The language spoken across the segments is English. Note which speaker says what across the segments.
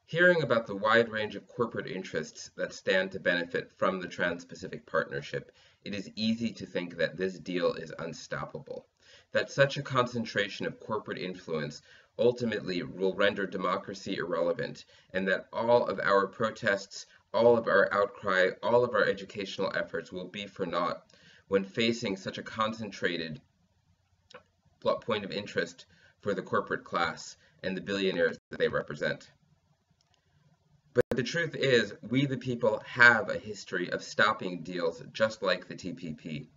Speaker 1: Hearing about the wide range of corporate interests that stand to benefit from the Trans-Pacific Partnership, it is easy to think that this deal is unstoppable, that such a concentration of corporate influence ultimately will render democracy irrelevant, and that all of our protests, all of our outcry, all of our educational efforts will be for naught when facing such a concentrated point of interest for the corporate class and the billionaires that they represent. But the truth is, we the people have a history of stopping deals just like the TPP.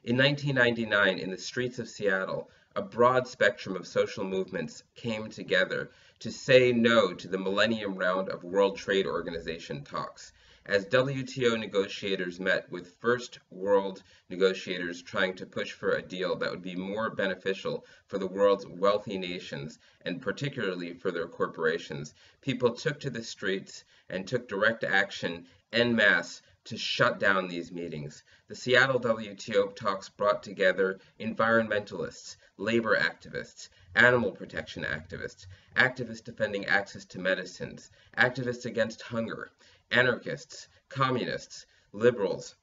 Speaker 1: In 1999, in the streets of Seattle, a broad spectrum of social movements came together to say no to the Millennium Round of World Trade Organization talks, as WTO negotiators met with First World negotiators trying to push for a deal that would be more beneficial for the world's wealthy nations, and particularly for their corporations. People took to the streets and took direct action en masse to shut down these meetings. The Seattle WTO talks brought together environmentalists, labor activists, animal protection activists, activists defending access to medicines, activists against hunger, anarchists, communists, liberals,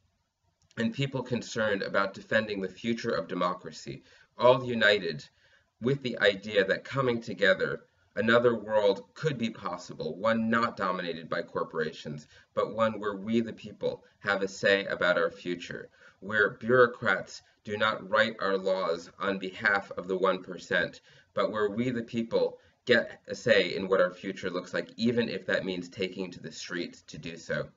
Speaker 1: and people concerned about defending the future of democracy, all united with the idea that coming together, another world could be possible, one not dominated by corporations, but one where we the people have a say about our future, where bureaucrats do not write our laws on behalf of the 1%, but where we the people get a say in what our future looks like, even if that means taking to the streets to do so.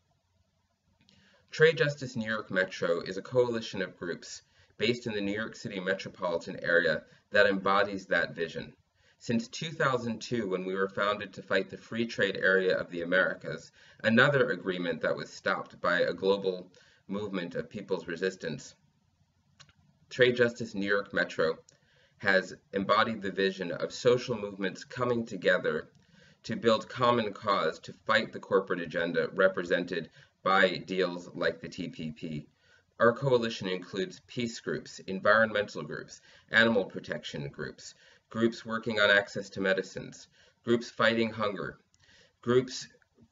Speaker 1: Trade Justice New York Metro is a coalition of groups based in the New York City metropolitan area that embodies that vision. Since 2002, when we were founded to fight the free trade area of the Americas, another agreement that was stopped by a global movement of people's resistance, Trade Justice New York Metro has embodied the vision of social movements coming together to build common cause to fight the corporate agenda represented by deals like the TPP. Our coalition includes peace groups, environmental groups, animal protection groups, groups working on access to medicines, groups fighting hunger, groups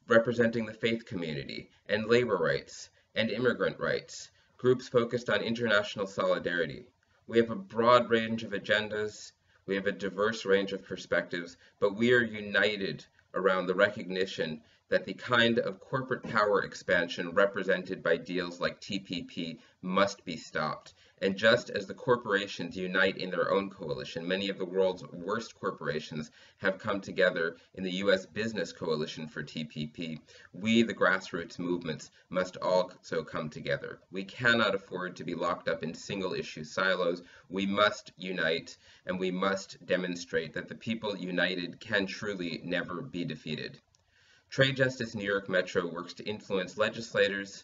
Speaker 1: representing the faith community and labor rights and immigrant rights, groups focused on international solidarity. We have a broad range of agendas, we have a diverse range of perspectives, but we are united around the recognition that the kind of corporate power expansion represented by deals like TPP must be stopped. And just as the corporations unite in their own coalition, many of the world's worst corporations have come together in the US Business Coalition for TPP, we, the grassroots movements, must also come together. We cannot afford to be locked up in single-issue silos. We must unite, and we must demonstrate that the people united can truly never be defeated. Trade Justice New York Metro works to influence legislators,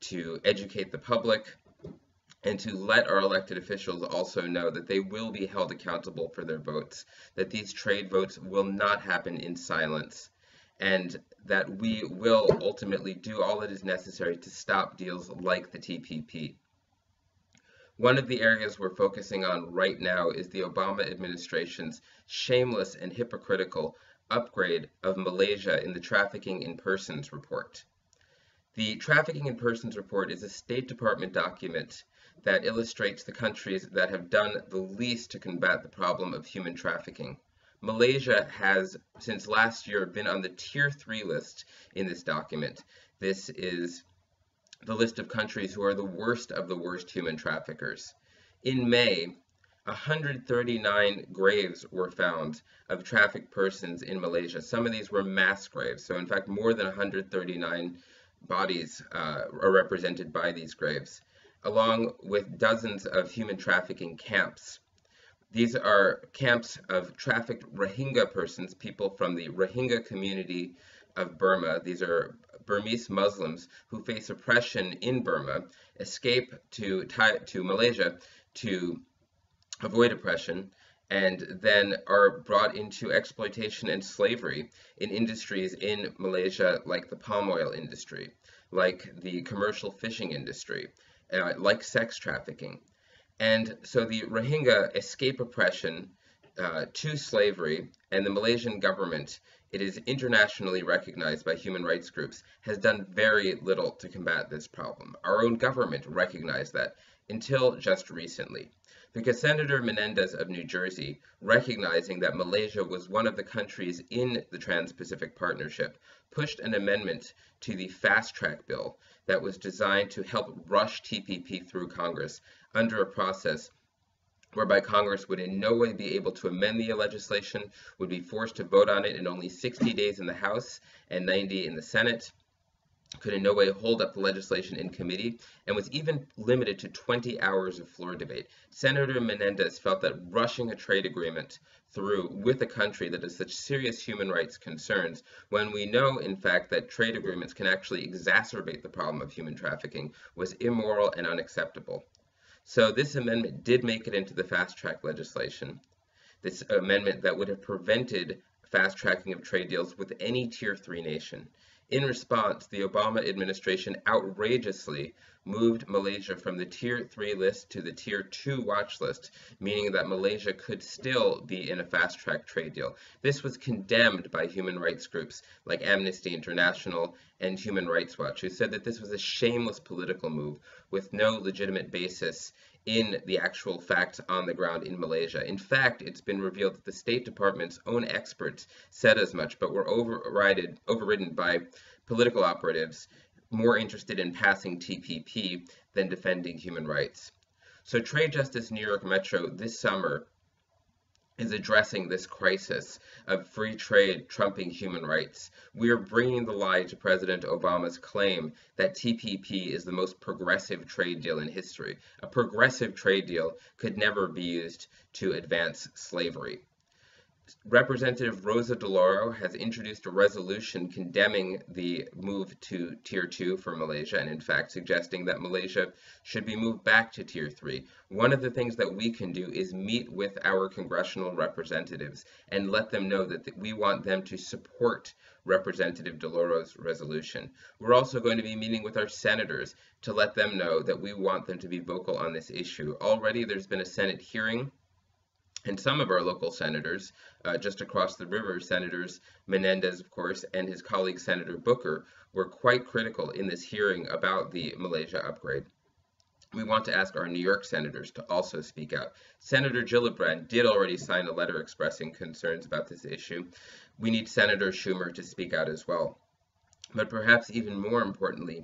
Speaker 1: to educate the public, and to let our elected officials also know that they will be held accountable for their votes, that these trade votes will not happen in silence, and that we will ultimately do all that is necessary to stop deals like the TPP. One of the areas we're focusing on right now is the Obama administration's shameless and hypocritical upgrade of Malaysia in the Trafficking in Persons report. The Trafficking in Persons report is a State Department document that illustrates the countries that have done the least to combat the problem of human trafficking. Malaysia has, since last year, been on the Tier 3 list in this document. This is the list of countries who are the worst of the worst human traffickers. In May, 139 graves were found of trafficked persons in Malaysia. Some of these were mass graves, so in fact more than 139 bodies are represented by these graves, along with dozens of human trafficking camps. These are camps of trafficked Rohingya persons, people from the Rohingya community of Burma. These are Burmese Muslims who face oppression in Burma, escape to Malaysia to avoid oppression, and then are brought into exploitation and slavery in industries in Malaysia like the palm oil industry, like the commercial fishing industry, like sex trafficking. And so the Rohingya escape oppression to slavery, and the Malaysian government it is internationally recognized by human rights groups, has done very little to combat this problem. Our own government recognized that until just recently. Because Senator Menendez of New Jersey, recognizing that Malaysia was one of the countries in the Trans-Pacific Partnership, pushed an amendment to the Fast Track Bill that was designed to help rush TPP through Congress under a process whereby Congress would in no way be able to amend the legislation, would be forced to vote on it in only 60 days in the House and 90 in the Senate, could in no way hold up the legislation in committee, and was even limited to 20 hours of floor debate. Senator Menendez felt that rushing a trade agreement through with a country that has such serious human rights concerns, when we know, in fact, that trade agreements can actually exacerbate the problem of human trafficking, was immoral and unacceptable. So this amendment did make it into the fast track legislation. This amendment that would have prevented fast tracking of trade deals with any Tier 3 nation. In response, the Obama administration outrageously moved Malaysia from the Tier 3 list to the Tier 2 watch list, meaning that Malaysia could still be in a fast-track trade deal. This was condemned by human rights groups like Amnesty International and Human Rights Watch, who said that this was a shameless political move with no legitimate basis in the actual facts on the ground in Malaysia. In fact, it's been revealed that the State Department's own experts said as much, but were overridden by political operatives more interested in passing TPP than defending human rights. So Trade Justice New York Metro this summer is addressing this crisis of free trade trumping human rights. We are bringing the lie to President Obama's claim that TPP is the most progressive trade deal in history. A progressive trade deal could never be used to advance slavery. Representative Rosa DeLauro has introduced a resolution condemning the move to Tier 2 for Malaysia, and in fact suggesting that Malaysia should be moved back to Tier 3. One of the things that we can do is meet with our congressional representatives and let them know that we want them to support Representative DeLauro's resolution. We're also going to be meeting with our senators to let them know that we want them to be vocal on this issue. Already there's been a Senate hearing, and some of our local senators, just across the river, Senators Menendez, of course, and his colleague Senator Booker, were quite critical in this hearing about the Malaysia upgrade. We want to ask our New York senators to also speak out. Senator Gillibrand did already sign a letter expressing concerns about this issue. We need Senator Schumer to speak out as well. But perhaps even more importantly,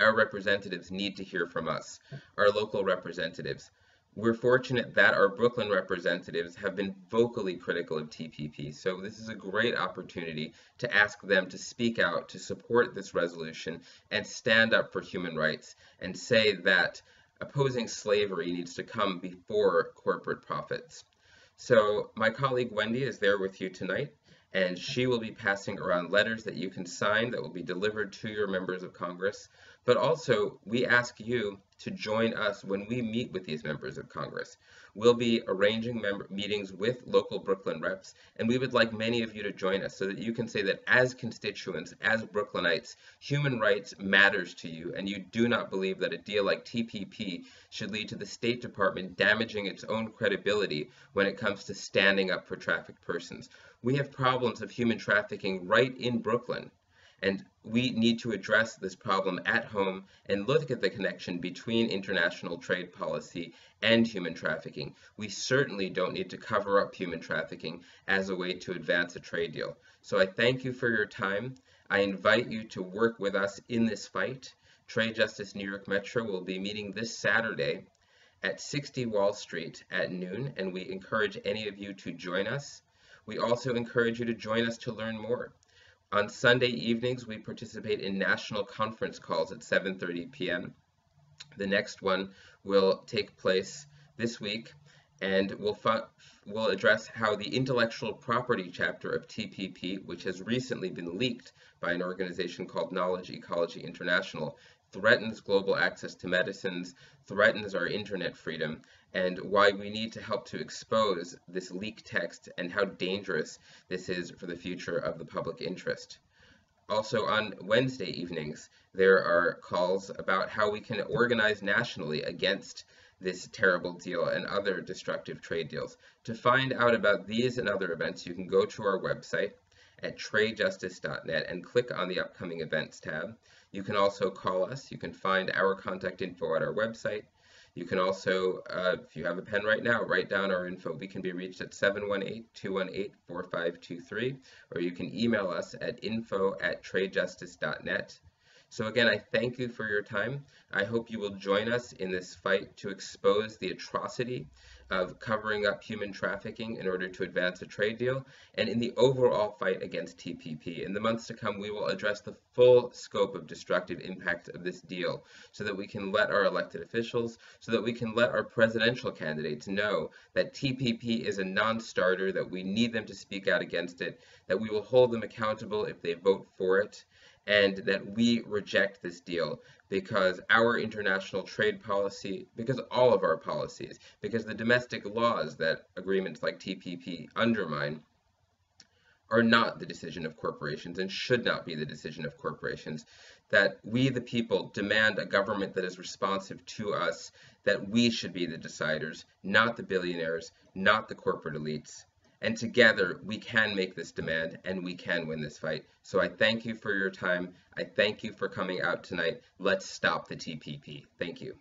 Speaker 1: our representatives need to hear from us, our local representatives. We're fortunate that our Brooklyn representatives have been vocally critical of TPP, so this is a great opportunity to ask them to speak out, to support this resolution, and stand up for human rights, and say that opposing slavery needs to come before corporate profits. So my colleague Wendy is there with you tonight, and she will be passing around letters that you can sign that will be delivered to your members of Congress. But also, we ask you to join us when we meet with these members of Congress. We'll be arranging meetings with local Brooklyn reps, and we would like many of you to join us so that you can say that as constituents, as Brooklynites, human rights matters to you, and you do not believe that a deal like TPP should lead to the State Department damaging its own credibility when it comes to standing up for trafficked persons. We have problems of human trafficking right in Brooklyn, and we need to address this problem at home and look at the connection between international trade policy and human trafficking. We certainly don't need to cover up human trafficking as a way to advance a trade deal. So I thank you for your time. I invite you to work with us in this fight. Trade Justice New York Metro will be meeting this Saturday at 60 Wall Street at noon, and we encourage any of you to join us. We also encourage you to join us to learn more. On Sunday evenings, we participate in national conference calls at 7:30 p.m. The next one will take place this week, and we'll address how the intellectual property chapter of TPP, which has recently been leaked by an organization called Knowledge Ecology International, threatens global access to medicines, threatens our internet freedom, and why we need to help to expose this leaked text and how dangerous this is for the future of the public interest. Also on Wednesday evenings, there are calls about how we can organize nationally against this terrible deal and other destructive trade deals. To find out about these and other events, you can go to our website at tradejustice.net and click on the upcoming events tab. You can also call us. You can find our contact info at our website. You can also, if you have a pen right now, write down our info. We can be reached at 718-218-4523, or you can email us at info@tradejustice.net. So again, I thank you for your time. I hope you will join us in this fight to expose the atrocity of covering up human trafficking in order to advance a trade deal, and in the overall fight against TPP. In the months to come, we will address the full scope of destructive impact of this deal so that we can let our elected officials, so that we can let our presidential candidates know that TPP is a non-starter, that we need them to speak out against it, that we will hold them accountable if they vote for it, and that we reject this deal because our international trade policy, because all of our policies, because the domestic laws that agreements like TPP undermine are not the decision of corporations and should not be the decision of corporations, that we the people demand a government that is responsive to us, that we should be the deciders, not the billionaires, not the corporate elites. And together, we can make this demand, and we can win this fight. So I thank you for your time. I thank you for coming out tonight. Let's stop the TPP. Thank you.